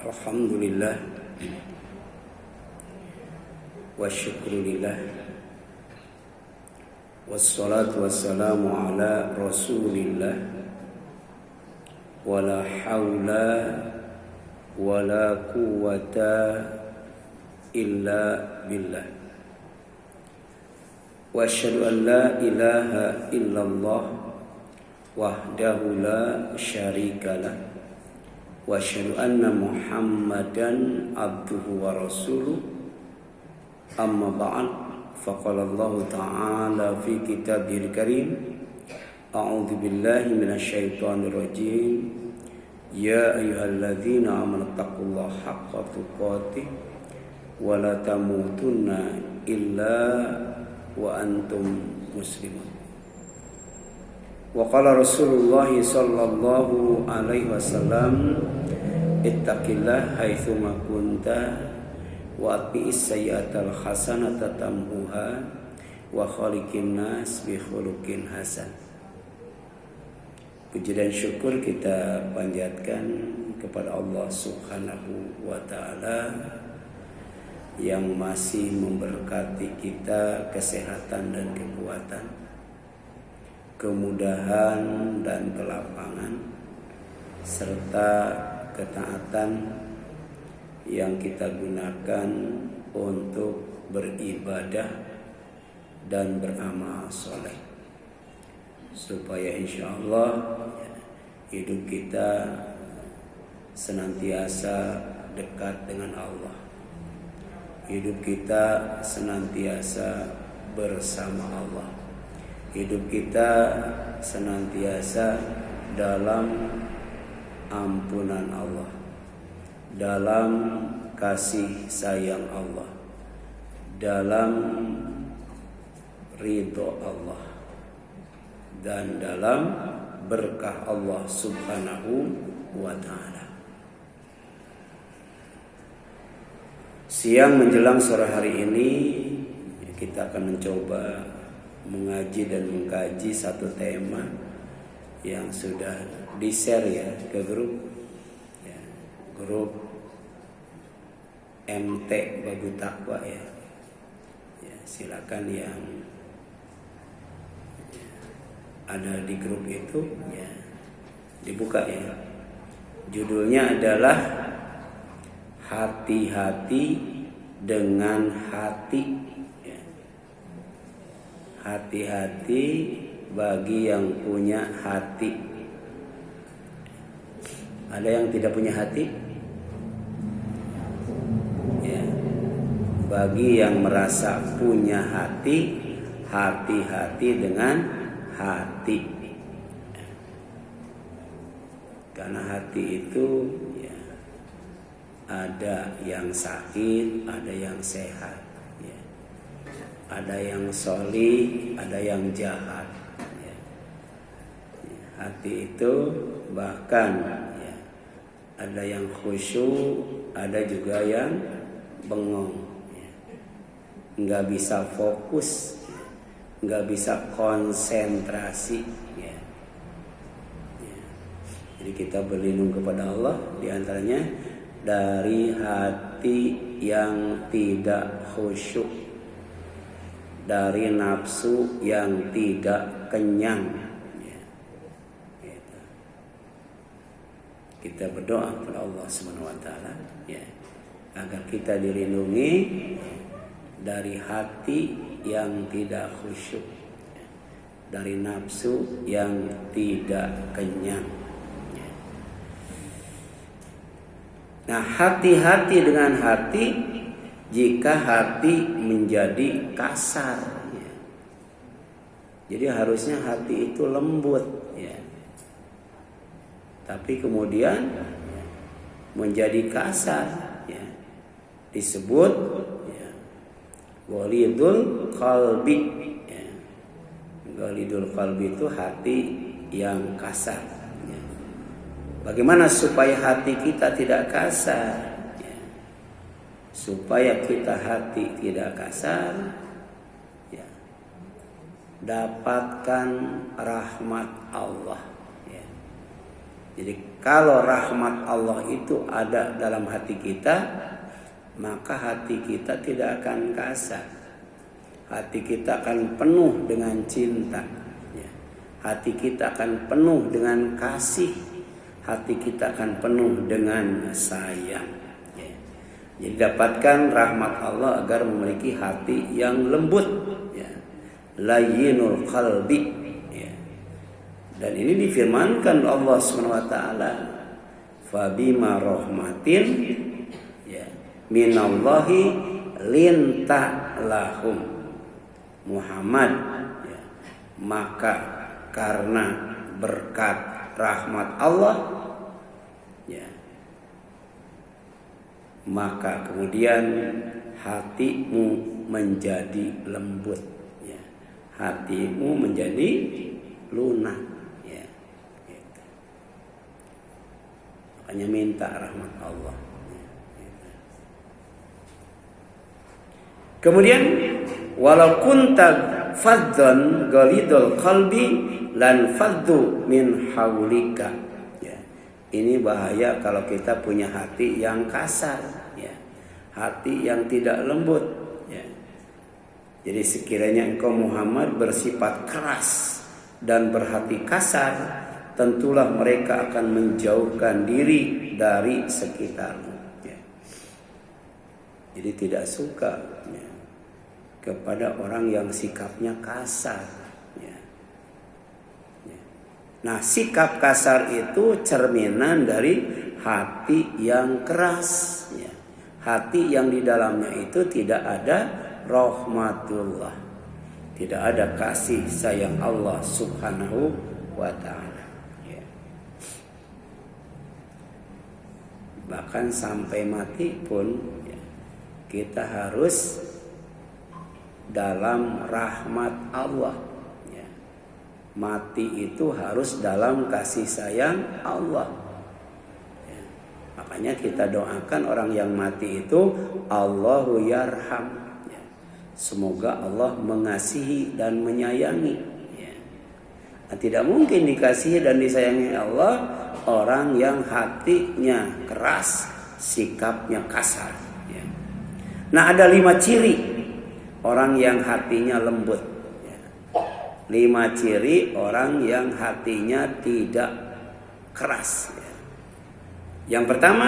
Alhamdulillah wa syukrulillah wassalatu wassalamu ala rasulillah wala hawla wala quwwata illa billah wa asyhadu an la ilaha illallah wahdahu la syarikalah wa asyhadu anna Muhammadan abduhu wa rasuluh. Amma ba'd, faqala Allah ta'ala fi kitabihil karim, a'udzu billahi minasyaitonir rajim. Ya ayyuhalladzina amanu taqullaha haqqa tuqatih wa la tamutunna illa wa antum muslimun. Wa qala Rasulullah sallallahu alaihi wasallam, ittaqillah haitsu ma kunta wa atbi'is sayyi'atal hasanata tamhuha wa khaliqin nas bi khuluqin hasan. Puji dan syukur kita panjatkan kepada Allah Subhanahu wa taala yang masih memberkati kita kesehatan dan kekuatan, kemudahan dan kelapangan, serta ketaatan yang kita gunakan untuk beribadah dan beramal soleh, supaya insya Allah hidup kita senantiasa dekat dengan Allah, hidup kita senantiasa bersama Allah, hidup kita senantiasa dalam ampunan Allah, dalam kasih sayang Allah, dalam ridho Allah, dan dalam berkah Allah Subhanahu wa ta'ala. Siang menjelang sore hari ini kita akan mencoba mengaji dan mengkaji satu tema yang sudah di-share ya ke grup MT Bagu Takwa ya. Silakan yang ada di grup itu ya dibuka ya. Judulnya adalah hati-hati dengan hati. Hati-hati bagi yang punya hati. Ada yang tidak punya hati? Ya. Bagi yang merasa punya hati, hati-hati dengan hati. Karena hati itu ya, ada yang sakit, ada yang sehat. Ada yang solih, ada yang jahat. Hati itu bahkan ya, ada yang khusyuk, ada juga yang bengong. Nggak bisa fokus, nggak bisa konsentrasi. Jadi kita berlindung kepada Allah diantaranya dari hati yang tidak khusyuk, dari nafsu yang tidak kenyang. Kita berdoa kepada Allah Subhanahu wa taala ya, agar kita dilindungi dari hati yang tidak khusyuk, dari nafsu yang tidak kenyang. Nah, hati-hati dengan hati jika hati menjadi kasar ya. Jadi harusnya hati itu lembut ya. Tapi kemudian menjadi kasar ya. Disebut ya, ghalidul qalbi ya. Ghalidul qalbi itu hati yang kasar ya. Bagaimana supaya hati kita tidak kasar? Supaya kita hati tidak kasar ya, dapatkan rahmat Allah ya. Jadi kalau rahmat Allah itu ada dalam hati kita, maka hati kita tidak akan kasar. Hati kita akan penuh dengan cinta. Hati kita akan penuh dengan kasih. Hati kita akan penuh dengan sayang. Jadi dapatkan rahmat Allah agar memiliki hati yang lembut, layyinul qalbi. Dan ini difirmankan Allah SWT, fabima rahmatin minallahi linta lahum Muhammad, maka karena berkat rahmat Allah, maka kemudian hatimu menjadi lembut, hatimu menjadi lunak. Hanya minta rahmat Allah. Kemudian walau kunta fadzan ghalidul qalbi lan faddu min haulika. Ini bahaya kalau kita punya hati yang kasar, hati yang tidak lembut. Jadi sekiranya engkau Muhammad bersifat keras dan berhati kasar, tentulah mereka akan menjauhkan diri dari sekitarmu. Jadi tidak suka kepada orang yang sikapnya kasar. Nah, sikap kasar itu cerminan dari hati yang keras, hati yang di dalamnya itu tidak ada rahmatullah, tidak ada kasih sayang Allah Subhanahu wa ta'ala. Bahkan sampai mati pun kita harus dalam rahmat Allah. Mati itu harus dalam kasih sayang Allah. Makanya kita doakan orang yang mati itu Allahu yarham. Semoga Allah mengasihi dan menyayangi. Nah, tidak mungkin dikasihi dan disayangi Allah orang yang hatinya keras, sikapnya kasar. Nah, ada 5 ciri orang yang hatinya lembut. 5 ciri orang yang hatinya tidak keras. Yang pertama,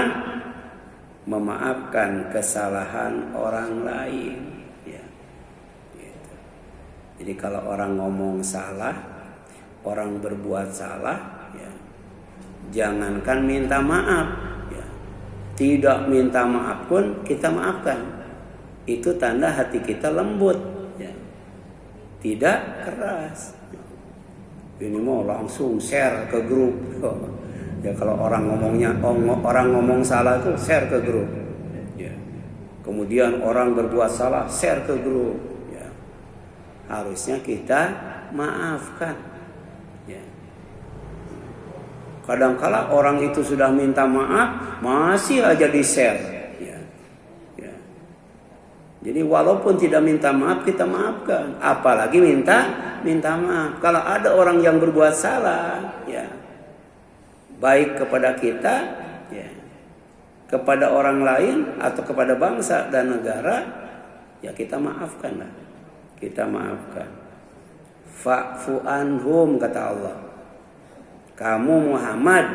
memaafkan kesalahan orang lain. Jadi kalau orang ngomong salah, orang berbuat salah, jangankan minta maaf, tidak minta maaf pun kita maafkan. Itu tanda hati kita lembut, tidak keras. Ini mau langsung share ke grup. Ya kalau orang ngomong salah itu share ke grup. Kemudian orang berbuat salah share ke grup. Harusnya kita maafkan. Kadang-kala orang itu sudah minta maaf, masih aja di-share. Jadi walaupun tidak minta maaf, kita maafkan. Apalagi minta maaf. Kalau ada orang yang berbuat salah, baik kepada kita, kepada orang lain, atau kepada bangsa dan negara, ya kita maafkanlah. Kita maafkan. Fa'fu anhum, kata Allah. Kamu Muhammad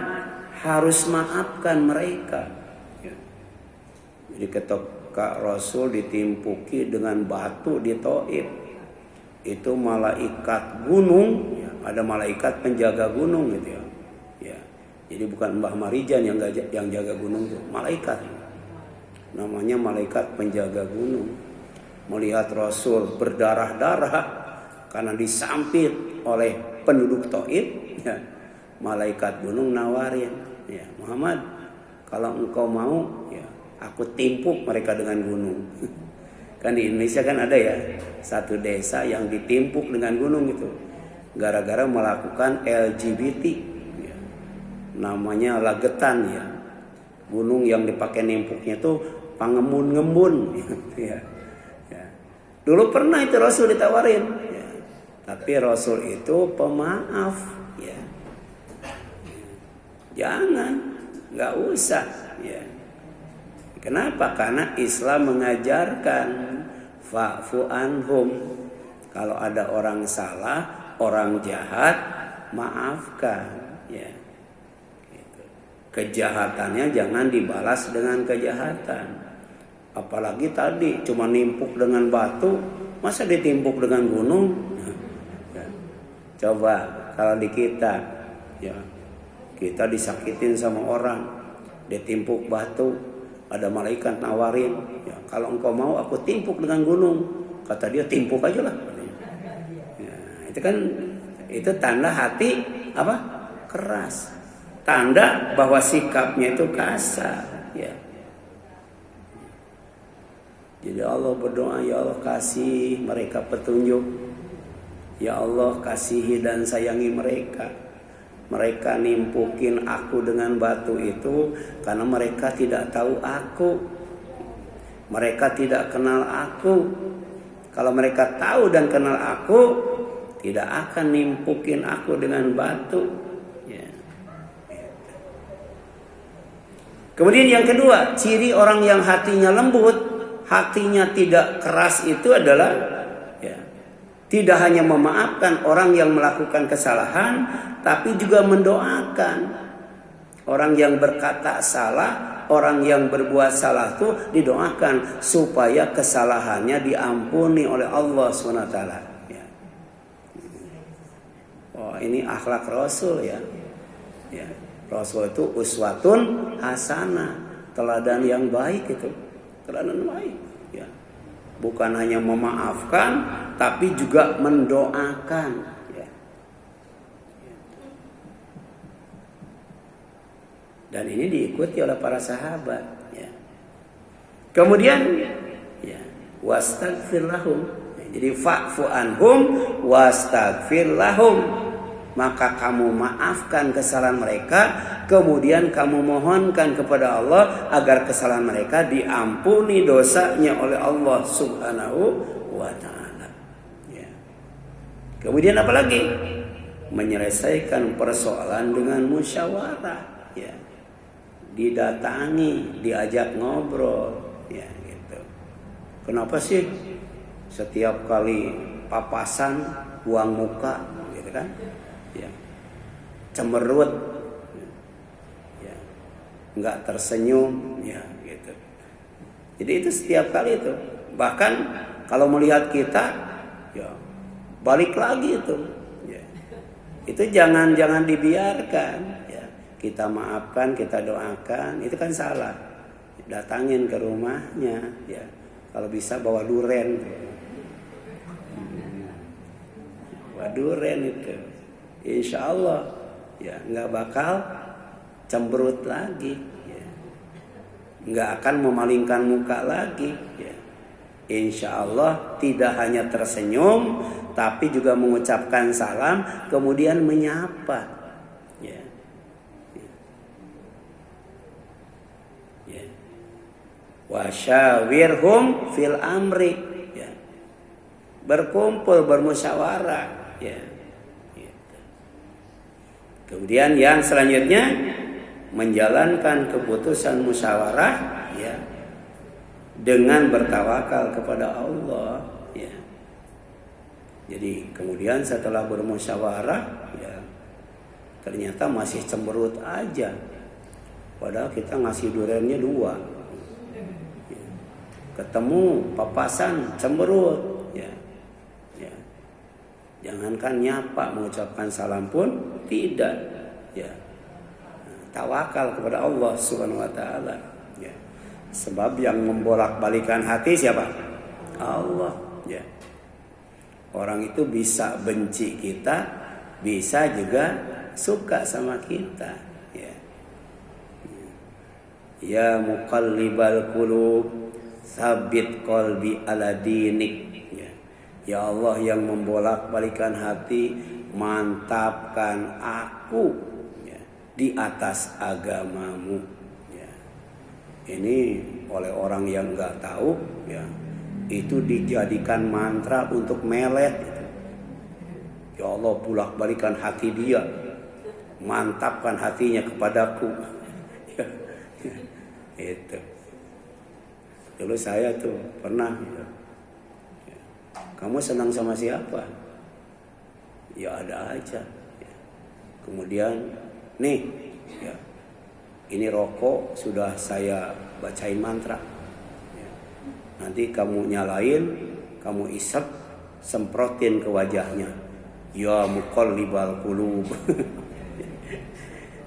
harus maafkan mereka. Jadi ketika Rasul ditimpuki dengan batu di Taif, itu malaikat gunung, ada malaikat penjaga gunung gitu ya. Jadi bukan Mbah Marijan yang jaga gunung itu, malaikat. Namanya malaikat penjaga gunung. Melihat Rasul berdarah-darah karena disampit oleh penduduk Taif, malaikat gunung nawarin, Muhammad, kalau engkau mau, aku timpuk mereka dengan gunung. Kan di Indonesia kan ada ya satu desa yang ditimpuk dengan gunung itu, gara-gara melakukan LGBT, namanya Lagetan ya. Gunung yang dipakai nimpuknya itu Pangembun-ngembun. Dulu pernah itu Rasul ditawarin, tapi Rasul itu pemaaf. Jangan, nggak usah. Ya. Kenapa? Karena Islam mengajarkan fa'fu anhum. Kalau ada orang salah, orang jahat, maafkan. Ya. Gitu. Kejahatannya jangan dibalas dengan kejahatan. Apalagi tadi cuma nimpuk dengan batu, masa ditimpuk dengan gunung? Ya. Coba kalau di kita, ya, kita disakitin sama orang, ditimpuk batu, ada malaikat nawarin, ya, kalau engkau mau aku timpuk dengan gunung, kata dia timpuk aja lah. Ya, itu kan itu tanda hati apa? Keras, tanda bahwa sikapnya itu kasar. Ya. Jadi Allah berdoa, ya Allah kasih mereka petunjuk. Ya Allah kasihi dan sayangi mereka. Mereka nimpukin aku dengan batu itu karena mereka tidak tahu aku. Mereka tidak kenal aku. Kalau mereka tahu dan kenal aku, tidak akan nimpukin aku dengan batu. Ya. Kemudian yang kedua, ciri orang yang hatinya lembut, hatinya tidak keras itu adalah ya, tidak hanya memaafkan orang yang melakukan kesalahan, tapi juga mendoakan orang yang berkata salah, orang yang berbuat salah itu didoakan supaya kesalahannya diampuni oleh Allah SWT. Ya. Oh, ini akhlak Rasul ya. Ya. Rasul itu uswatun hasanah, teladan yang baik itu. Teladan baik, ya. Bukan hanya memaafkan, tapi juga mendoakan. Ya. Dan ini diikuti oleh para sahabat. Ya. Kemudian, ya, wastaghfir lahum. Jadi fa'fu anhum wastaghfir lahum. Maka kamu maafkan kesalahan mereka, kemudian kamu mohonkan kepada Allah agar kesalahan mereka diampuni dosanya oleh Allah Subhanahu wa ta'ala. Ya. Kemudian apa lagi? Menyelesaikan persoalan dengan musyawarah. Ya. Didatangi, diajak ngobrol. Ya, gitu. Kenapa sih setiap kali papasan buang muka, gitu kan? Ya. Cemberut, ya. Nggak tersenyum, ya, gitu. Jadi itu setiap kali itu. Bahkan kalau melihat kita, ya, balik lagi itu. Ya. Itu jangan dibiarkan. Ya. Kita maafkan, kita doakan, itu kan salah. Datangin ke rumahnya, ya. Kalau bisa bawa duren, bawa duren itu. Insya Allah ya nggak bakal cemberut lagi, ya. Nggak akan memalingkan muka lagi, ya. Insya Allah tidak hanya tersenyum, tapi juga mengucapkan salam, kemudian menyapa, ya. Ya. Wasyawirhum fil amri, ya. Berkumpul, bermusyawarah, ya. Kemudian yang selanjutnya menjalankan keputusan musyawarah, ya, dengan bertawakal kepada Allah, ya. Jadi kemudian setelah bermusyawarah, ya, ternyata masih cemberut aja, padahal kita ngasih durennya 2. Ya. Ketemu papasan cemberut, ya. Ya. Jangankan nyapa, mengucapkan salam pun tidak, ya. Tawakal kepada Allah Subhanahu wa ta'ala, ya. Sebab yang membolak-balikan hati siapa? Allah, ya. Orang itu bisa benci kita, bisa juga suka sama kita, ya. Ya muqallibal qulub, tsabbit qalbi ala dinik. Ya Allah yang membolak-balikan hati, mantapkan aku, ya, di atas agamamu. Ya. Ini oleh orang yang nggak tahu, ya, itu dijadikan mantra untuk melet. Ya Allah bolak-balikan hati dia, mantapkan hatinya kepadaku. Itu. Dulu saya tuh pernah gitu. Kamu senang sama siapa? Ya ada aja. Kemudian nih, ya, ini rokok sudah saya bacain mantra. Nanti kamu nyalain, kamu isep, semprotin ke wajahnya. Ya muqallibal qulub.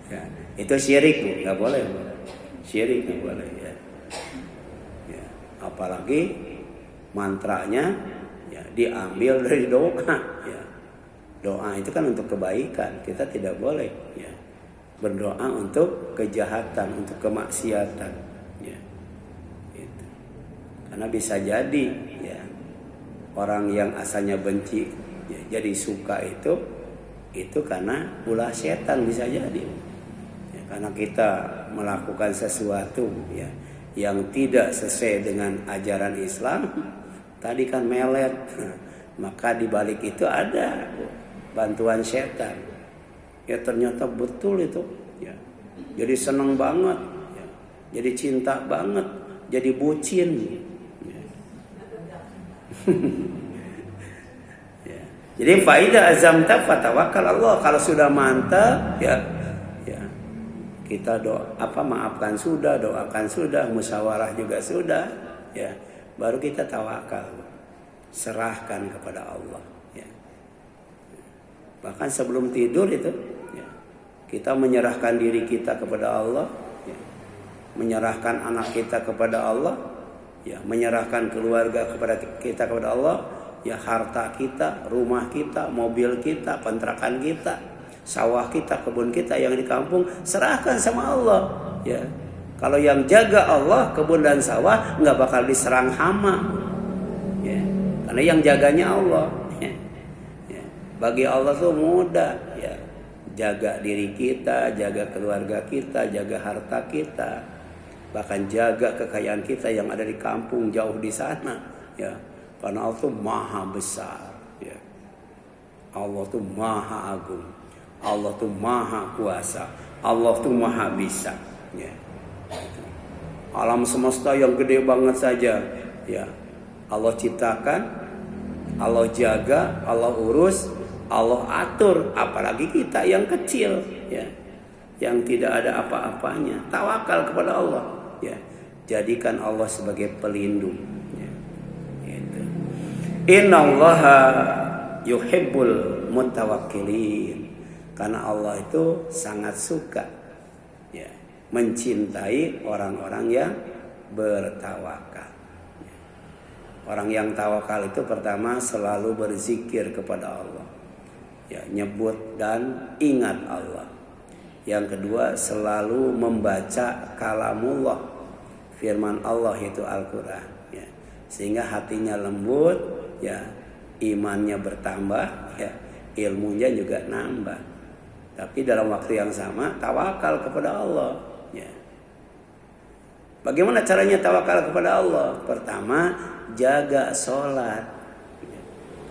Ya, itu syirik, Bu, nggak boleh, Bu. Syirik nggak boleh, ya. Ya, apalagi mantranya ya diambil dari doa, ya. Doa itu kan untuk kebaikan, kita tidak boleh, ya, berdoa untuk kejahatan, untuk kemaksiatan, ya. Itu. Karena bisa jadi, ya, orang yang asalnya benci, ya, jadi suka itu karena ulah setan, bisa jadi. Ya, karena kita melakukan sesuatu, ya, yang tidak sesuai dengan ajaran Islam, tadi kan melet, maka di balik itu ada bantuan setan. Ya ternyata betul itu, ya. Jadi senang banget, ya. Jadi cinta banget, jadi bucin. Ya. Ya. Jadi faidah azamta fatawakkal Allah. Kalau sudah mantap, ya, ya, kita maafkan sudah, doakan sudah, musyawarah juga sudah, ya, baru kita tawakal, serahkan kepada Allah, ya. Bahkan sebelum tidur itu, ya, kita menyerahkan diri kita kepada Allah, ya, menyerahkan anak kita kepada Allah, ya, menyerahkan keluarga kepada Allah, ya, harta kita, rumah kita, mobil kita, kontrakan kita, sawah kita, kebun kita yang di kampung, serahkan sama Allah, ya. Kalau yang jaga Allah, kebun dan sawah nggak bakal diserang hama, ya. Karena yang jaganya Allah, ya. Ya. Bagi Allah tuh mudah, ya. Jaga diri kita, jaga keluarga kita, jaga harta kita, bahkan jaga kekayaan kita yang ada di kampung jauh di sana, ya. Karena Allah tuh maha besar, ya. Allah tuh maha agung, Allah tuh maha kuasa, Allah tuh maha bisa, ya. Alam semesta yang gede banget saja, ya, Allah ciptakan, Allah jaga, Allah urus, Allah atur. Apalagi kita yang kecil, ya, yang tidak ada apa-apanya. Tawakal kepada Allah, ya. Jadikan Allah sebagai pelindung, ya. Gitu. Innallaha yuhibbul mutawakkilin. Karena Allah itu sangat suka, ya, mencintai orang-orang yang bertawakal. Orang yang tawakal itu pertama selalu berzikir kepada Allah, ya, nyebut dan ingat Allah. Yang kedua selalu membaca kalamullah, firman Allah itu Al-Quran, ya, sehingga hatinya lembut, ya, imannya bertambah, ya, ilmunya juga nambah. Tapi dalam waktu yang sama tawakal kepada Allah, ya. Bagaimana caranya tawakal kepada Allah? Pertama, jaga sholat, ya.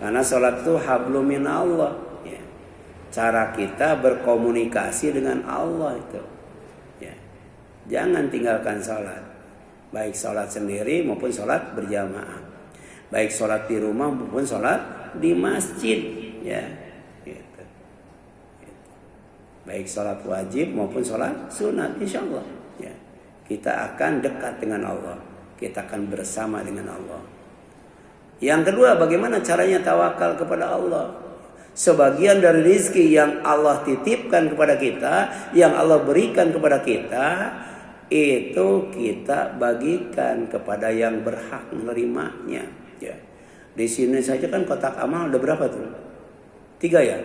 Karena sholat itu hablum min Allah, ya. Cara kita berkomunikasi dengan Allah itu, ya. Jangan tinggalkan sholat, baik sholat sendiri maupun sholat berjamaah, baik sholat di rumah maupun sholat di masjid, ya. Gitu. Baik sholat wajib maupun sholat sunat, insya Allah, ya. Kita akan dekat dengan Allah, kita akan bersama dengan Allah. Yang kedua, bagaimana caranya tawakal kepada Allah? Sebagian dari rezeki yang Allah titipkan kepada kita, yang Allah berikan kepada kita, itu kita bagikan kepada yang berhak menerimanya, ya. Di sini saja kan kotak amal ada berapa tuh? 3, ya,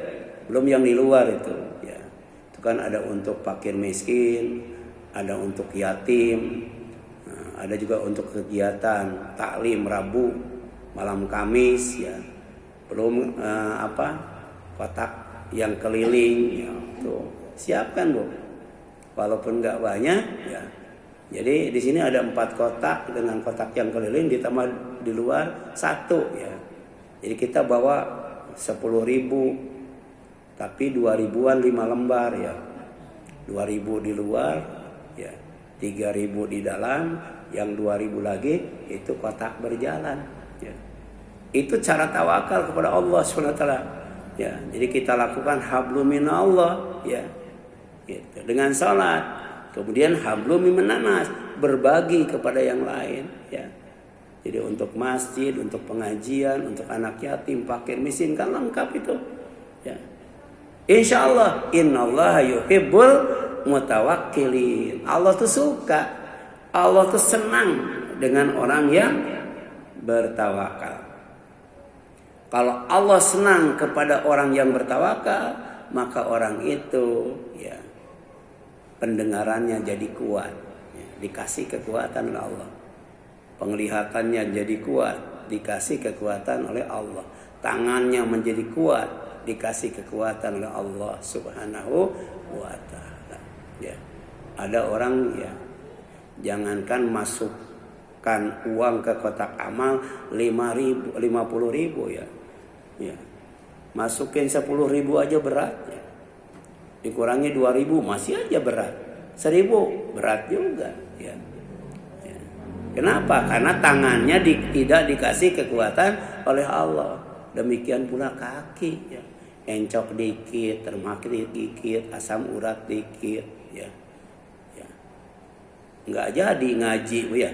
belum yang di luar itu, ya. Itu kan ada untuk fakir miskin, ada untuk yatim, ada juga untuk kegiatan taklim Rabu, malam Kamis, ya. Belum kotak yang keliling, ya, tuh siapkan, Bu. Walaupun nggak banyak, ya. Jadi di sini ada 4 kotak dengan kotak yang keliling ditambah di luar 1, ya. Jadi kita bawa 10.000, Tapi 2000-an 5 lembar ya. 2000 di luar ya. 3000 di dalam, yang 2000 lagi itu kotak berjalan ya. Itu cara tawakal kepada Allah SWT ya. Jadi kita lakukan hablum minallah ya. Gitu. Dengan salat, kemudian hablum minanas, berbagi kepada yang lain ya. Jadi untuk masjid, untuk pengajian, untuk anak yatim, fakir miskin, kan lengkap itu ya. Insya Allah, innallaha yuhibbul mutawakkilin. Allah tuh suka, Allah tuh senang dengan orang yang bertawakal. Kalau Allah senang kepada orang yang bertawakal, maka orang itu ya pendengarannya jadi kuat ya, dikasih kekuatan oleh Allah. Penglihatannya jadi kuat, dikasih kekuatan oleh Allah. Tangannya menjadi kuat, dikasih kekuatan oleh Allah Subhanahu wa ta'ala ya. Ada orang ya, jangankan masukkan uang ke kotak amal 50.000 ya. Ya. Masukin 10.000 aja berat ya. Dikurangi 2.000 masih aja berat. 1.000 berat juga ya. Ya. Kenapa? Karena tangannya tidak dikasih kekuatan oleh Allah. Demikian pula kaki ya. Encok dikit, termakit dikit, asam urat dikit ya. Ya. Nggak jadi ngaji ya.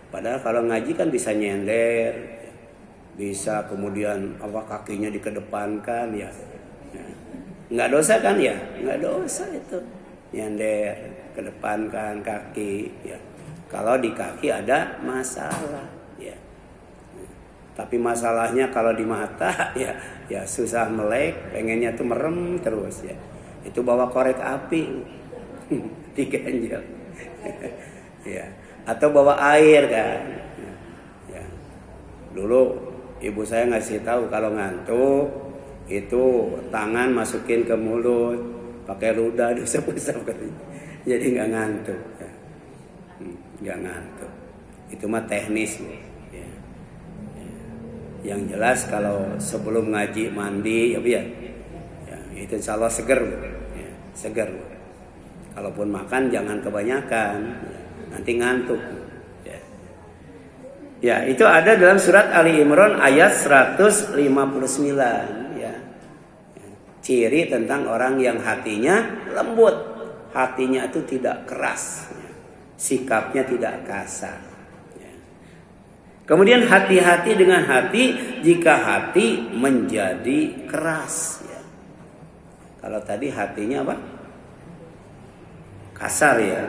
Padahal kalau ngaji kan bisa nyender, bisa kemudian kakinya dikedepankan ya. Nggak dosa kan ya? Nggak dosa itu. Nyender, kedepankan kaki ya. Kalau di kaki ada masalah ya. Tapi masalahnya kalau di mata ya susah melek, pengennya tuh merem terus ya. Itu bawa korek api diganjel. Ya. Atau bawa air kan. Ya. Dulu ibu saya ngasih tahu kalau ngantuk itu tangan masukin ke mulut, pakai ludah diusap-usap katanya. Jadi nggak ngantuk. Ya. Nggak ngantuk. Itu mah teknis ya. Ya. Yang jelas kalau sebelum ngaji mandi ya, itu insya Allah seger ya, seger. Kalaupun makan jangan kebanyakan, ya, nanti ngantuk. Ya, itu ada dalam surat Ali Imran ayat 159 ya. Ciri tentang orang yang hatinya lembut, hatinya itu tidak keras, ya. Sikapnya tidak kasar. Ya. Kemudian hati-hati dengan hati jika hati menjadi keras. Ya. Kalau tadi hatinya apa? Kasar ya.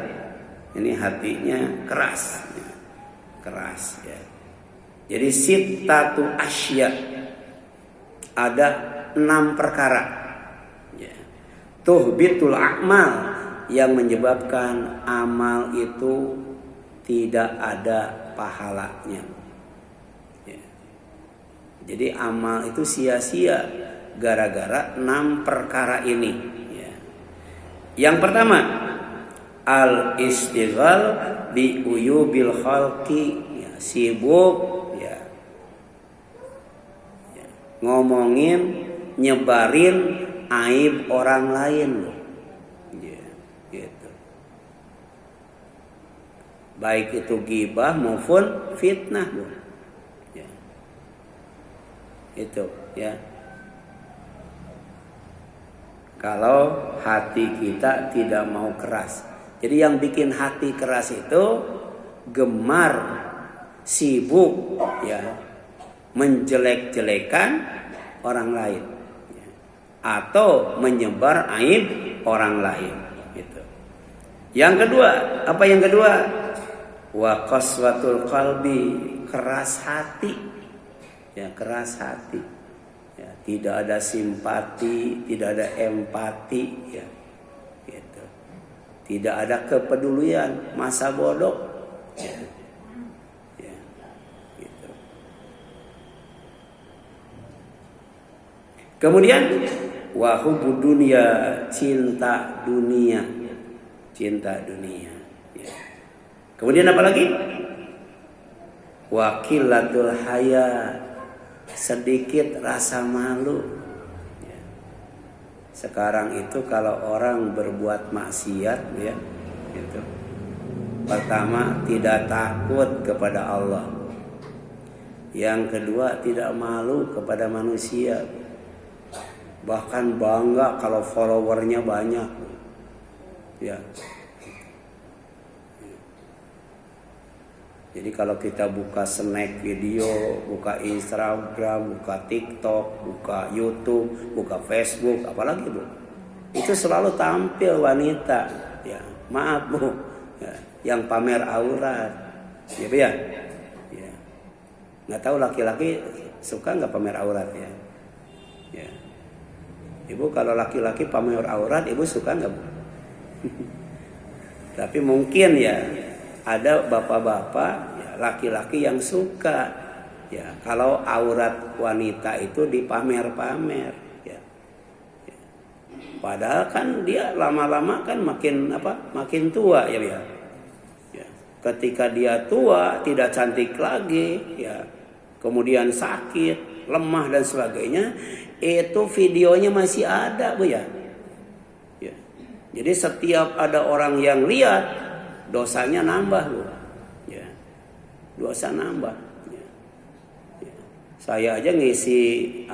Ini hatinya keras. Ya. Keras ya. Jadi sittatu asya, ada 6 perkara ya. Tuhbitul a'mal, yang menyebabkan amal itu tidak ada pahalanya ya. Jadi amal itu sia-sia gara-gara 6 perkara ini ya. Yang pertama, al-istighal bi uyubil khalqi ya, sibuk ya. Ya, ngomongin, nyebarin aib orang lain loh. Ya, gitu. Baik itu ghibah maupun fitnah loh. Ya. Itu ya. Kalau hati kita tidak mau keras. Jadi yang bikin hati keras itu gemar, sibuk ya, menjelek-jelekan orang lain ya, atau menyebar aib orang lain gitu. Yang kedua, apa yang kedua? Wa qaswatul qalbi, keras hati. Ya, keras hati. Ya, tidak ada simpati, tidak ada empati ya. Tidak ada kepedulian, masa bodoh. Ya. Ya. Gitu. Kemudian wahubud dunia, cinta dunia. Cinta dunia. Ya. Kemudian apa lagi? Wakilatul haya, sedikit rasa malu. Ya. Sekarang itu kalau orang berbuat maksiat ya, gitu. Pertama, tidak takut kepada Allah. Yang kedua, tidak malu kepada manusia. Bahkan bangga kalau followernya banyak. Ya. Jadi kalau kita buka snack video, buka Instagram, buka TikTok, buka YouTube, buka Facebook, apalagi Bu, itu selalu tampil wanita, ya maaf Bu, ya, yang pamer aurat, ya Bu ya. Ya. Nggak tahu laki-laki suka nggak pamer aurat ya? Ya. Ibu kalau laki-laki pamer aurat, Ibu suka nggak Bu? Tapi mungkin ya. Ada bapak-bapak, ya, laki-laki yang suka, ya, kalau aurat wanita itu dipamer-pamer, ya. Ya. Padahal kan dia lama-lama kan makin tua, ya, ya. Ya. Ketika dia tua, tidak cantik lagi, ya, kemudian sakit, lemah dan sebagainya, itu videonya masih ada, Bu ya. Ya. Jadi setiap ada orang yang lihat, dosanya nambah loh, ya, dosa nambah. Ya. Ya. Saya aja ngisi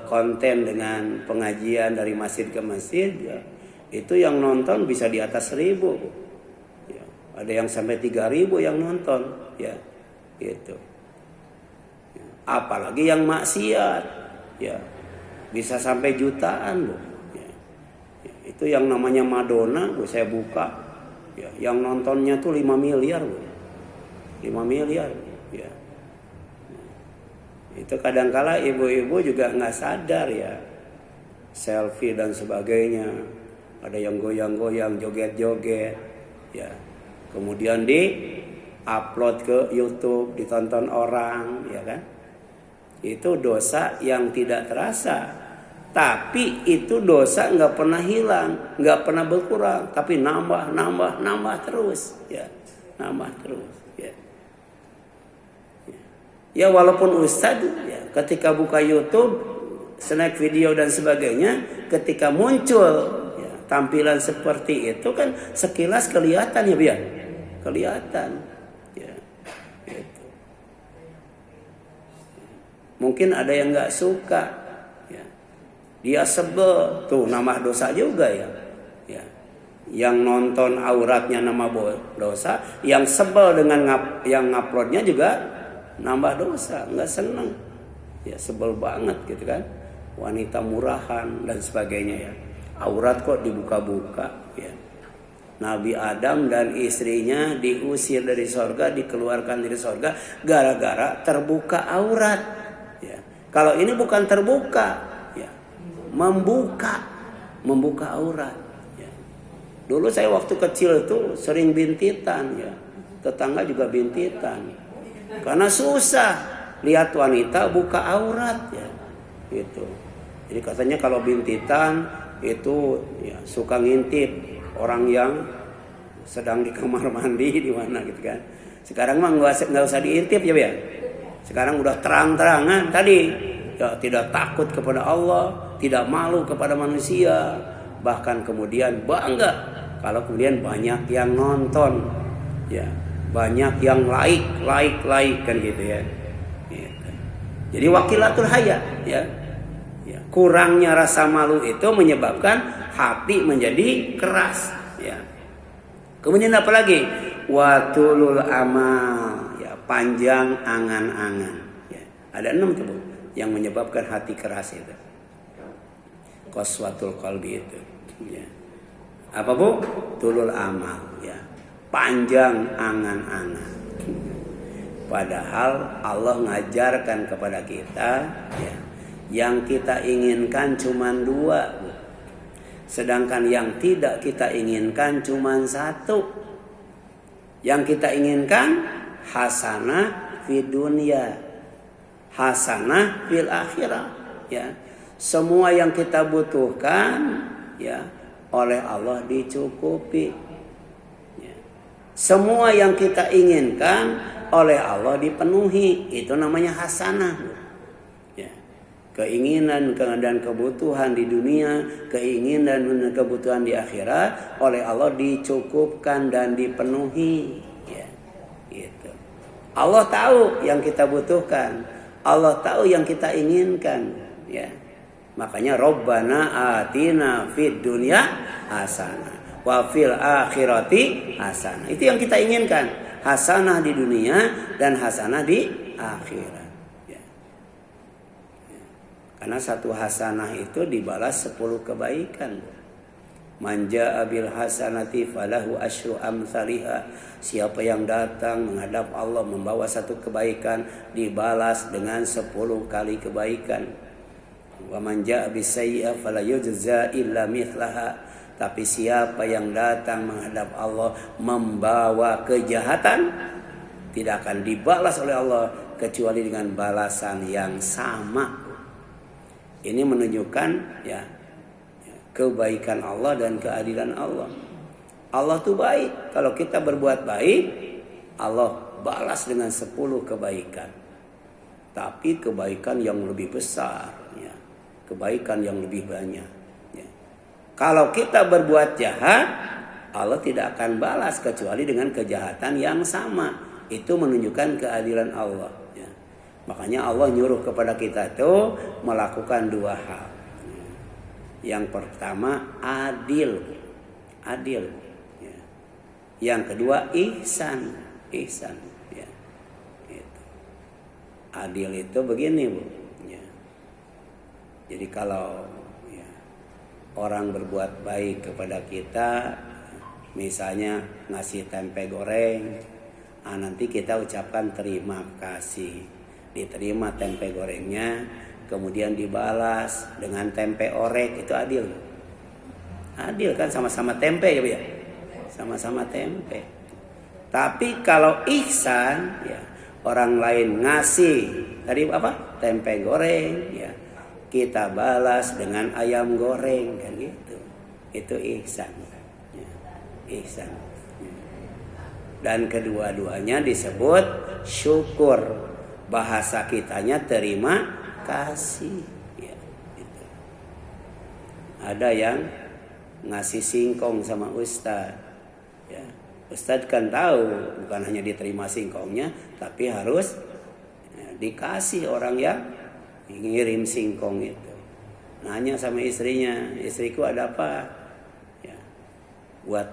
konten dengan pengajian dari masjid ke masjid, ya, itu yang nonton bisa di atas 1.000, ya. Ada yang sampai 3.000 yang nonton, ya, gitu. Ya. Apalagi yang maksiat, ya, bisa sampai jutaan loh. Ya. Ya. Itu yang namanya Madonna, saya buka. Ya, yang nontonnya tuh 5 miliar, Bu. 5 miliar, ya. Itu kadangkala ibu-ibu juga nggak sadar ya, selfie dan sebagainya, ada yang goyang-goyang, joget-joget, ya. Kemudian di-upload ke YouTube, ditonton orang, ya kan? Itu dosa yang tidak terasa. Tapi itu dosa nggak pernah hilang, nggak pernah berkurang, tapi nambah terus, ya, nambah terus, ya. Ya walaupun Ustadz, ya, ketika buka YouTube, snack video dan sebagainya, ketika muncul, ya, tampilan seperti itu kan sekilas kelihatan ya biar, kelihatan, ya, gitu. Mungkin ada yang nggak suka. Dia sebel, tuh nambah dosa juga ya. Ya. Yang nonton auratnya nambah dosa, yang sebel dengan yang nguploadnya juga nambah dosa, nggak seneng. Ya sebel banget gitu kan. Wanita murahan dan sebagainya ya. Aurat kok dibuka-buka ya. Nabi Adam dan istrinya diusir dari sorga, dikeluarkan dari sorga gara-gara terbuka aurat. Ya. Kalau ini bukan terbuka. Membuka aurat, ya. Dulu saya waktu kecil tuh sering bintitan, ya, tetangga juga bintitan, karena susah lihat wanita buka aurat, ya, gitu. Jadi katanya kalau bintitan itu ya, suka ngintip orang yang sedang di kamar mandi di mana gitu kan. Sekarang mah nggak usah diintip ya. Sekarang udah terang-terangan tadi. Ya, tidak takut kepada Allah, tidak malu kepada manusia, bahkan kemudian bangga kalau kemudian banyak yang nonton, ya, banyak yang like kan gitu ya. Gitu. Jadi wakilatul haya, ya. Ya, kurangnya rasa malu itu menyebabkan hati menjadi keras, ya. Kemudian apa lagi? Watulul amal, ya, panjang angan-angan, ya. Ada 6 tuh, Bu, yang menyebabkan hati keras itu. Qaswatul qalbi itu, ya. Apa Bu? Tulul amal, ya. Panjang angan-angan. Padahal Allah ngajarkan kepada kita, ya, yang kita inginkan cuma 2, Bu. Sedangkan yang tidak kita inginkan cuma 1. Yang kita inginkan hasanah fid dunya, hasanah fil akhirah, ya. Semua yang kita butuhkan, ya, oleh Allah dicukupi, ya. Semua yang kita inginkan oleh Allah dipenuhi, itu namanya hasanah, ya. Keinginan dan kebutuhan di dunia, keinginan dan kebutuhan di akhirat oleh Allah dicukupkan dan dipenuhi. Ya, gitu. Allah tahu yang kita butuhkan, Allah tahu yang kita inginkan. Ya, makanya Rabbana atina fid dunya hasanah wa fil akhirati hasanah. Itu yang kita inginkan, hasanah di dunia dan hasanah di akhirat. Karena satu hasanah itu dibalas 10 kebaikan. Man jaa bil hasanati falahu asyru amsalihha. Siapa yang datang menghadap Allah membawa satu kebaikan dibalas dengan 10 kali kebaikan. Wa man jaa bis sayyi'ah fala yujza illa mithlaha. Tapi siapa yang datang menghadap Allah membawa kejahatan, tidak akan dibalas oleh Allah kecuali dengan balasan yang sama. Ini menunjukkan ya kebaikan Allah dan keadilan Allah. Allah tuh baik. Kalau kita berbuat baik, Allah balas dengan 10 kebaikan. Tapi kebaikan yang lebih besar, ya. Kebaikan yang lebih banyak. Ya. Kalau kita berbuat jahat, Allah tidak akan balas kecuali dengan kejahatan yang sama. Itu menunjukkan keadilan Allah. Makanya Allah nyuruh kepada kita itu melakukan 2 hal. Yang pertama adil. Yang kedua ihsan. Ya. Gitu. Adil itu begini, Bu. Ya. Jadi kalau ya, orang berbuat baik kepada kita, misalnya ngasih tempe goreng, nanti kita ucapkan terima kasih. Diterima tempe gorengnya, kemudian dibalas dengan tempe orek, itu adil. Adil kan, sama-sama tempe ya, Bu ya. Sama-sama tempe. Tapi kalau ihsan, ya, orang lain ngasih tadi apa? Tempe goreng, ya. Kita balas dengan ayam goreng kan gitu. Itu ihsan. Ya. Ihsan. Dan kedua-duanya disebut syukur. Bahasa kitanya terima kasih. Ya, gitu. Ada yang ngasih singkong sama Ustadz. Ya, Ustadz kan tahu bukan hanya diterima singkongnya, tapi harus ya, dikasih orang yang ngirim singkong itu. Nanya sama istrinya, istriku ada apa? Ya, buat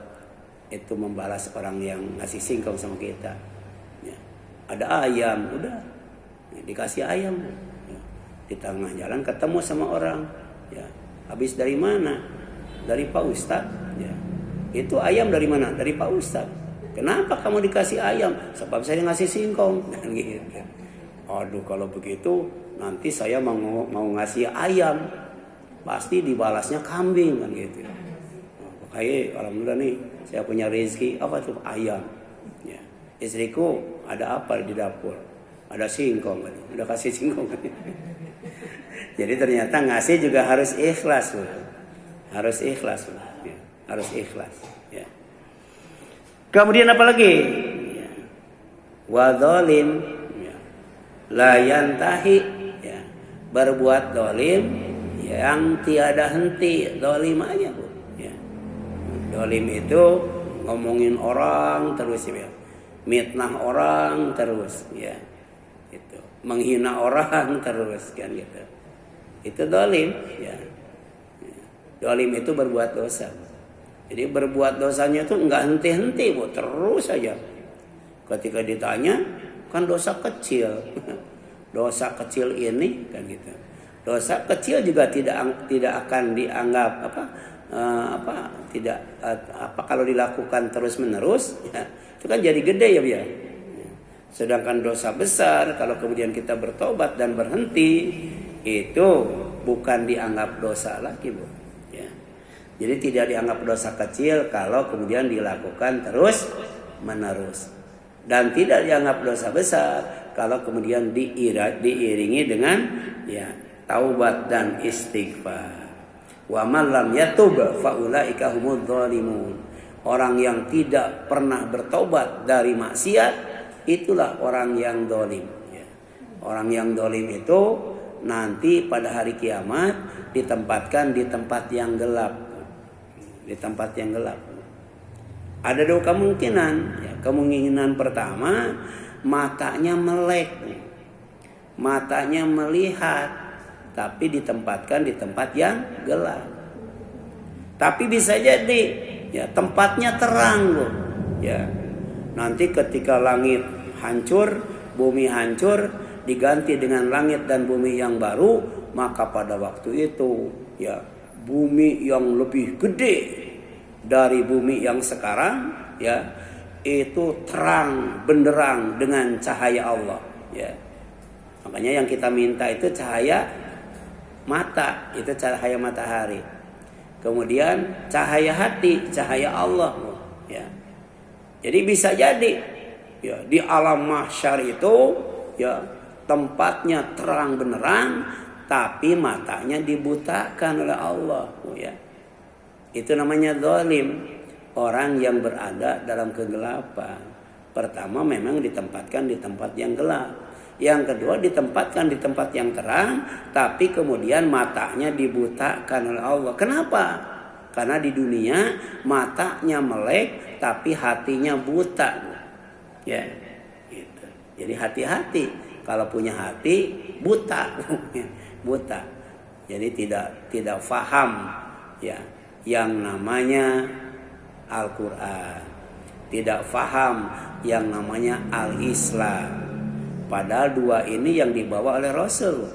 itu membalas orang yang ngasih singkong sama kita. Ya, ada ayam, udah. Dikasih ayam, ya. Di tengah jalan ketemu sama orang, ya. Habis dari mana? Dari Pak Ustadz, ya. Itu ayam dari mana? Dari Pak Ustadz. Kenapa kamu dikasih ayam? Sebab saya ngasih singkong. Gitu. Aduh, kalau begitu nanti saya mau ngasih ayam, pasti dibalasnya kambing kan gitu. Kayak alhamdulillah nih, saya punya rezeki apa tuh ayam. Ya. Istriku ada apa di dapur? Ada singkong, udah kasih singkong. Jadi ternyata ngasih juga harus ikhlas, harus ikhlas, ya. Harus ikhlas. Ya. Kemudian apa lagi? Ya. Wadzalim, ya. La yantahi, ya. Berbuat dolim yang tiada henti, dolim aja, Bu. Ya. Dolim itu ngomongin orang terus, ya. Mitnah orang terus, ya. Itu menghina orang terus kan gitu. Itu dolim, ya. Dolim itu berbuat dosa. Jadi berbuat dosanya itu enggak henti-henti, Bu, terus saja. Ketika ditanya, kan dosa kecil. Dosa kecil ini kan gitu. Dosa kecil juga tidak akan dianggap kalau dilakukan terus-menerus, ya, itu kan jadi gede ya, Bu. Sedangkan dosa besar kalau kemudian kita bertobat dan berhenti, itu bukan dianggap dosa lagi, Bu. Ya. Jadi tidak dianggap dosa kecil kalau kemudian dilakukan terus menerus. Dan tidak dianggap dosa besar kalau kemudian diiringi dengan ya taubat dan istighfar. Wa man lam yatub fa ulaika humudz zalimun. Orang yang tidak pernah bertobat dari maksiat, itulah orang yang dolim. Orang yang dolim itu nanti pada hari kiamat ditempatkan di tempat yang gelap. Di tempat yang gelap. Ada dua kemungkinan. Ya, kemungkinan pertama, matanya melek. Matanya melihat, tapi ditempatkan di tempat yang gelap. Tapi bisa jadi ya tempatnya terang loh. Ya. Nanti ketika langit hancur, bumi hancur, diganti dengan langit dan bumi yang baru, maka pada waktu itu ya bumi yang lebih gede dari bumi yang sekarang ya itu terang benderang dengan cahaya Allah ya. Makanya yang kita minta itu cahaya mata, itu cahaya matahari. Kemudian cahaya hati, cahaya Allah ya. Jadi bisa jadi ya di alam mahsyar itu ya tempatnya terang benderang tapi matanya dibutakan oleh Allah ya. Itu namanya zalim, orang yang berada dalam kegelapan. Pertama memang ditempatkan di tempat yang gelap. Yang kedua ditempatkan di tempat yang terang, tapi kemudian matanya dibutakan oleh Allah. Kenapa? Karena di dunia matanya melek, tapi hatinya buta. Ya, gitu. Jadi hati-hati. Kalau punya hati buta, buta. Jadi tidak faham ya yang namanya Al-Quran, tidak faham yang namanya Al-Islam. Padahal dua ini yang dibawa oleh Rasul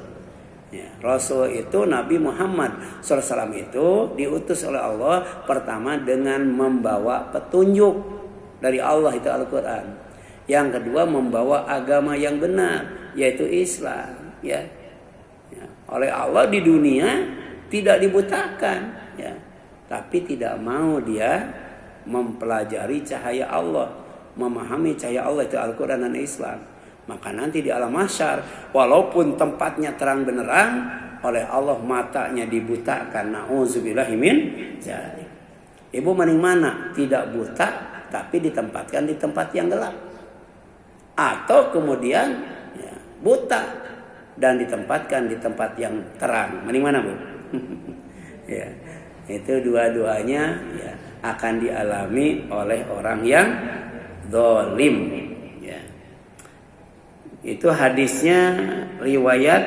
ya, Rasul itu Nabi Muhammad SAW itu diutus oleh Allah pertama dengan membawa petunjuk dari Allah, itu Al-Quran. Yang kedua membawa agama yang benar, yaitu Islam ya. Ya, oleh Allah di dunia tidak dibutakan ya, tapi tidak mau dia mempelajari cahaya Allah, memahami cahaya Allah, itu Al-Quran dan Islam. Maka nanti di alam mahsyar walaupun tempatnya terang benderang, oleh Allah matanya dibutakan. Nauzubillahi min dzalik. Ibu mending mana? Tidak buta tapi ditempatkan di tempat yang gelap, atau kemudian ya, buta dan ditempatkan di tempat yang terang. Mending mana, Bu? Ya. Itu dua-duanya ya, akan dialami oleh orang yang zalim ya. Itu hadisnya riwayat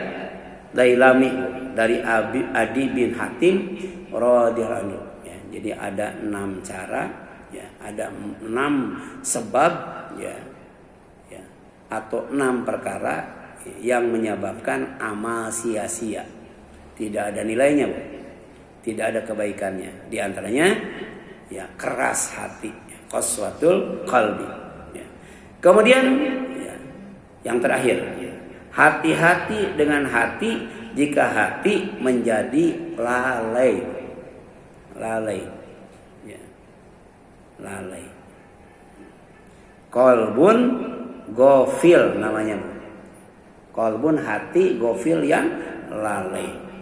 Dailami dari Adi bin Hatim radhiyallahu anhu ya. Jadi ada 6 cara ya, ada 6 sebab ya, ya atau 6 perkara yang menyebabkan amal sia-sia, tidak ada nilainya, Bu. Tidak ada kebaikannya. Di antaranya ya keras hati, qaswatul qalbi. Ya. Kemudian ya, yang terakhir, ya, hati-hati dengan hati jika hati menjadi lalai. Lalai. Ya. Lalai. Qalbun ghafil namanya. Qalbun hati, ghafil yang lalai.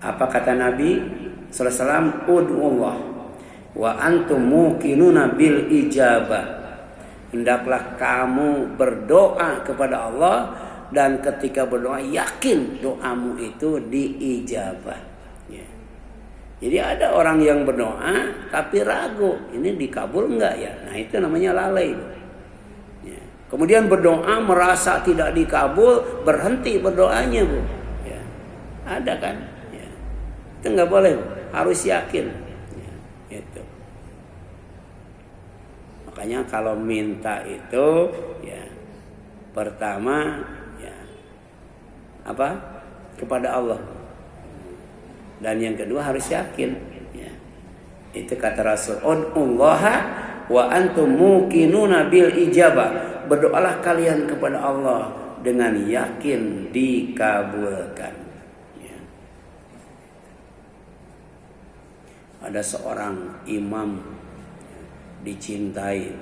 Apa kata Nabi sallallahu alaihi wasallam? Ud'ullah wa antum muqinuna bil ijabah. Hendaklah kamu berdoa kepada Allah dan ketika berdoa yakin doamu itu diijabah. Ya. Jadi ada orang yang berdoa tapi ragu, ini dikabul enggak ya? Nah itu namanya lalai. Ya. Kemudian berdoa merasa tidak dikabul, berhenti berdoanya, Bu. Ya. Ada kan? Itu nggak boleh, harus yakin ya, itu. Makanya kalau minta itu ya pertama ya apa kepada Allah, dan yang kedua harus yakin ya. Itu kata Rasul, ud'ullaha wa antum muqinuna bil ijabah. Berdoalah kalian kepada Allah dengan yakin dikabulkan. Ada seorang imam dicintai,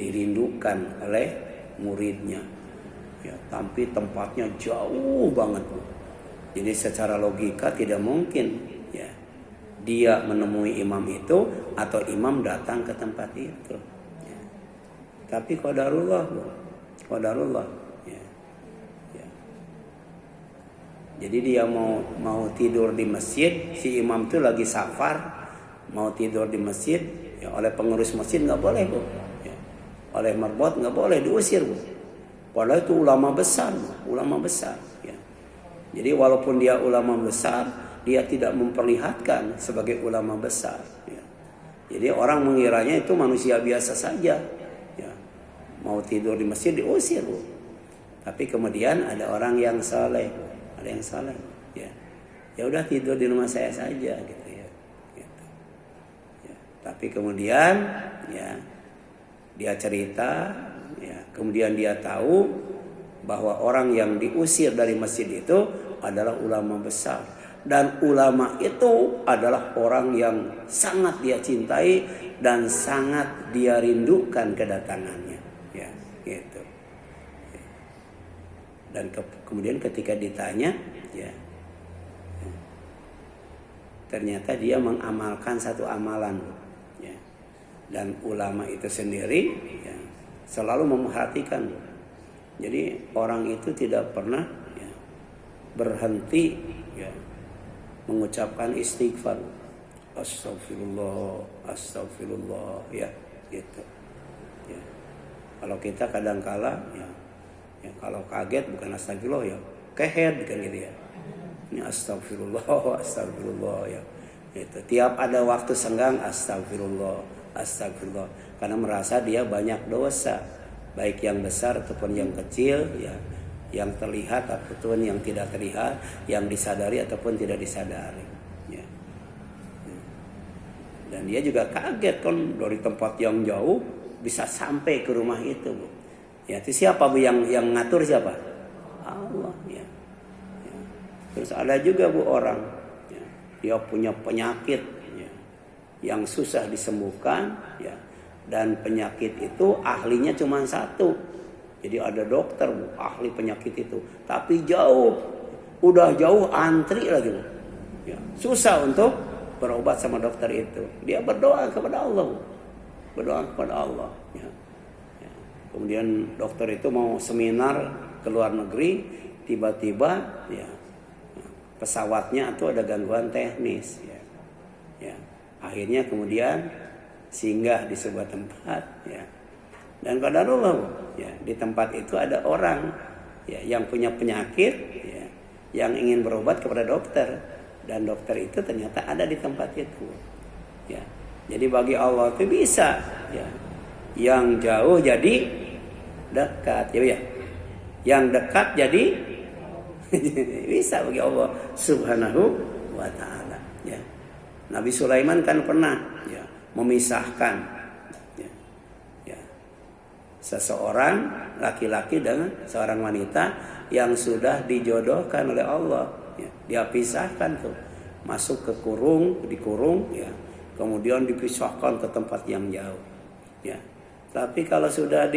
dirindukan oleh muridnya, ya, tapi tempatnya jauh banget. Jadi secara logika tidak mungkin ya dia menemui imam itu atau imam datang ke tempat itu. Ya. Tapi qadarullah, qadarullah. Ya. Ya. Jadi dia mau tidur di masjid, si imam itu lagi safar, mau tidur di masjid, ya oleh pengurus masjid nggak boleh Bu. Ya. Oleh marbot nggak boleh, diusir Bu. Padahal itu ulama besar. Ya. Jadi walaupun dia ulama besar, dia tidak memperlihatkan sebagai ulama besar. Ya. Jadi orang mengiranya itu manusia biasa saja. Ya. Mau tidur di masjid diusir Bu. Tapi kemudian ada orang yang saleh, ada yang saleh. Ya. Ya udah tidur di rumah saya saja gitu ya. Gitu. Ya. Tapi kemudian ya dia cerita, ya, kemudian dia tahu bahwa orang yang diusir dari masjid itu adalah ulama besar, dan ulama itu adalah orang yang sangat dia cintai dan sangat dia rindukan kedatangannya, ya, gitu. Dan kemudian ketika ditanya, ya, ternyata dia mengamalkan satu amalan, ya. Dan ulama itu sendiri, ya, selalu memperhatikan. Jadi orang itu tidak pernah, ya, berhenti, ya, mengucapkan istighfar, astagfirullah, ya, gitu. Ya. Kalau kita kadang-kala, ya, kalau kaget bukan astagfirullah, ya, kehead kan gitu ya. Ini astagfirullah, ya. Gitu. Tiap ada waktu senggang astagfirullah, karena merasa dia banyak dosa, baik yang besar ataupun yang kecil, ya, yang terlihat ataupun yang tidak terlihat, yang disadari ataupun tidak disadari, ya. Dan dia juga kaget kan dari tempat yang jauh bisa sampai ke rumah itu Bu. Ya, itu siapa Bu yang ngatur, siapa? Allah, ya. Ya. Terus ada juga Bu orang, ya, dia punya penyakit, ya, yang susah disembuhkan, ya. Dan penyakit itu ahlinya cuma satu. Jadi ada dokter Bu, ahli penyakit itu, tapi jauh, udah jauh antri lagi Bu. Ya, susah untuk berobat sama dokter itu. Dia berdoa kepada Allah Bu. Berdoa kepada Allah, ya. Ya. Kemudian dokter itu mau seminar ke luar negeri, tiba-tiba, ya, pesawatnya itu ada gangguan teknis, ya. Ya. Akhirnya kemudian singgah di sebuah tempat, ya. Dan qadarullah, ya, di tempat itu ada orang, ya, yang punya penyakit, ya, yang ingin berobat kepada dokter, dan dokter itu ternyata ada di tempat itu, ya. Jadi bagi Allah itu bisa, ya, yang jauh jadi dekat, ya. Yang dekat jadi bisa bagi Allah Subhanahu wa ta'ala, ya. Nabi Sulaiman kan pernah, ya, memisahkan, ya, ya, seseorang laki-laki dengan seorang wanita yang sudah dijodohkan oleh Allah, ya. Dia pisahkan tuh, masuk ke dikurung, ya. Kemudian dipisahkan ke tempat yang jauh, ya. Tapi kalau sudah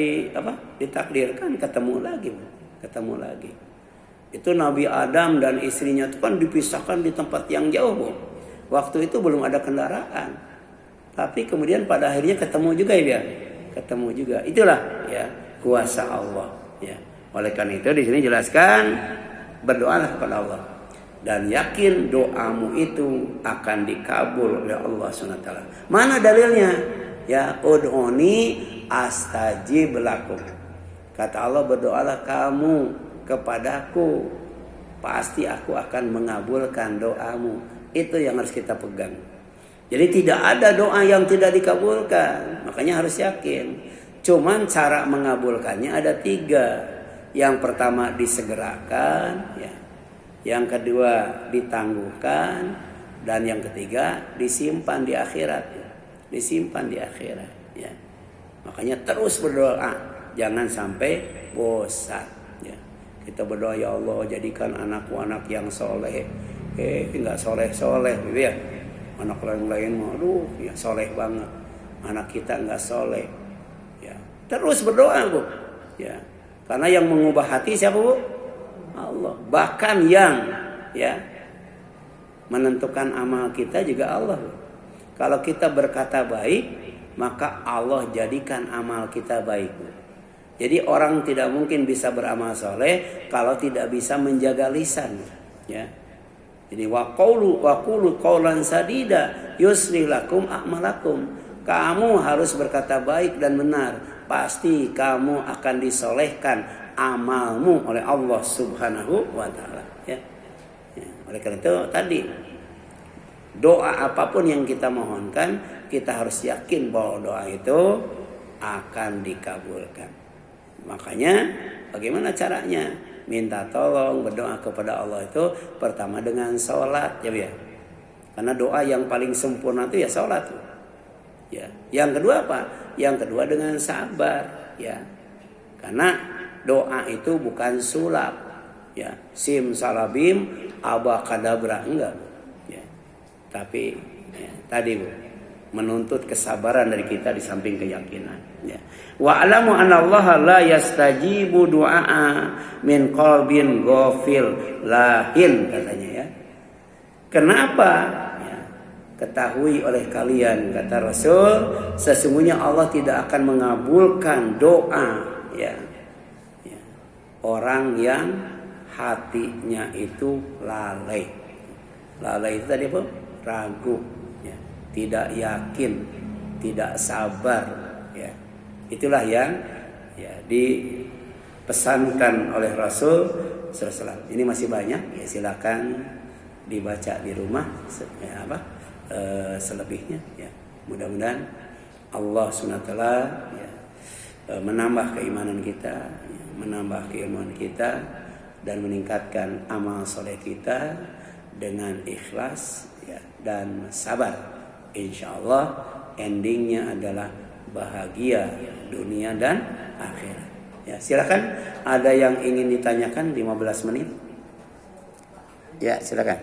ditakdirkan ketemu lagi. Itu Nabi Adam dan istrinya itu kan dipisahkan di tempat yang jauh Bu. Waktu itu belum ada kendaraan. Tapi kemudian pada akhirnya ketemu juga, ya. Ketemu juga. Itulah, ya, kuasa Allah, ya. Oleh karena itu di sini jelaskan, berdoalah kepada Allah dan yakin doamu itu akan dikabul oleh Allah SWT. Mana dalilnya? Ya, ud'uni astajib lakum. Kata Allah, berdoalah kamu kepadaku, pasti aku akan mengabulkan doamu. Itu yang harus kita pegang. Jadi tidak ada doa yang tidak dikabulkan. Makanya harus yakin. Cuman cara mengabulkannya ada 3. Yang pertama disegerakan, ya. Yang kedua ditangguhkan, dan yang ketiga disimpan di akhirat, ya. Disimpan di akhirat, ya. Makanya terus berdoa, jangan sampai bosan, ya. Kita berdoa, ya Allah jadikan anakku anak yang soleh. Enggak soleh, ya. Anak lain aduh, ya soleh banget. Anak kita enggak soleh, ya. Terus berdoa Bu, ya. Karena yang mengubah hati siapa Bu? Allah. Bahkan yang, ya, menentukan amal kita juga Allah Bu. Kalau kita berkata baik, maka Allah jadikan amal kita baik Bu. Jadi orang tidak mungkin bisa beramal soleh kalau tidak bisa menjaga lisan. Ya. Jadi waqulu qaulan sadida yuslih lakum a'malakum. Kamu harus berkata baik dan benar. Pasti kamu akan disolehkan amalmu oleh Allah Subhanahu wa taala, ya. Ya. Oleh karena itu tadi doa apapun yang kita mohonkan, kita harus yakin bahwa doa itu akan dikabulkan. Makanya bagaimana caranya? Minta tolong, berdoa kepada Allah itu pertama dengan sholat, ya. Karena doa yang paling sempurna itu ya sholat. Ya. Yang kedua apa? Yang kedua dengan sabar, ya. Karena doa itu bukan sulap, ya. Sim salabim abakadabra, enggak. Ya. Tapi ya, tadi Bu, menuntut kesabaran dari kita di samping keyakinan, ya. Wa alamu anna Allah la yastajibu du'a min qalbin ghafil lahin, katanya, ya. Kenapa? Ya. Ketahui oleh kalian, kata Rasul, sesungguhnya Allah tidak akan mengabulkan doa, ya. Ya. Orang yang hatinya itu lalai. Lalai itu tadi apa? Ragu, ya. Tidak yakin, tidak sabar, ya. Itulah yang ya dipesankan oleh Rasul SAW. Ini masih banyak, ya, silakan dibaca di rumah, ya, selebihnya, ya. Mudah-mudahan Allah SWT, ya, menambah keimanan kita, ya, menambah keilmuan kita, dan meningkatkan amal soleh kita dengan ikhlas, ya, dan sabar. Insya Allah endingnya adalah bahagia dunia dan akhirat. Ya, silakan, ada yang ingin ditanyakan 15 menit. Ya, silakan.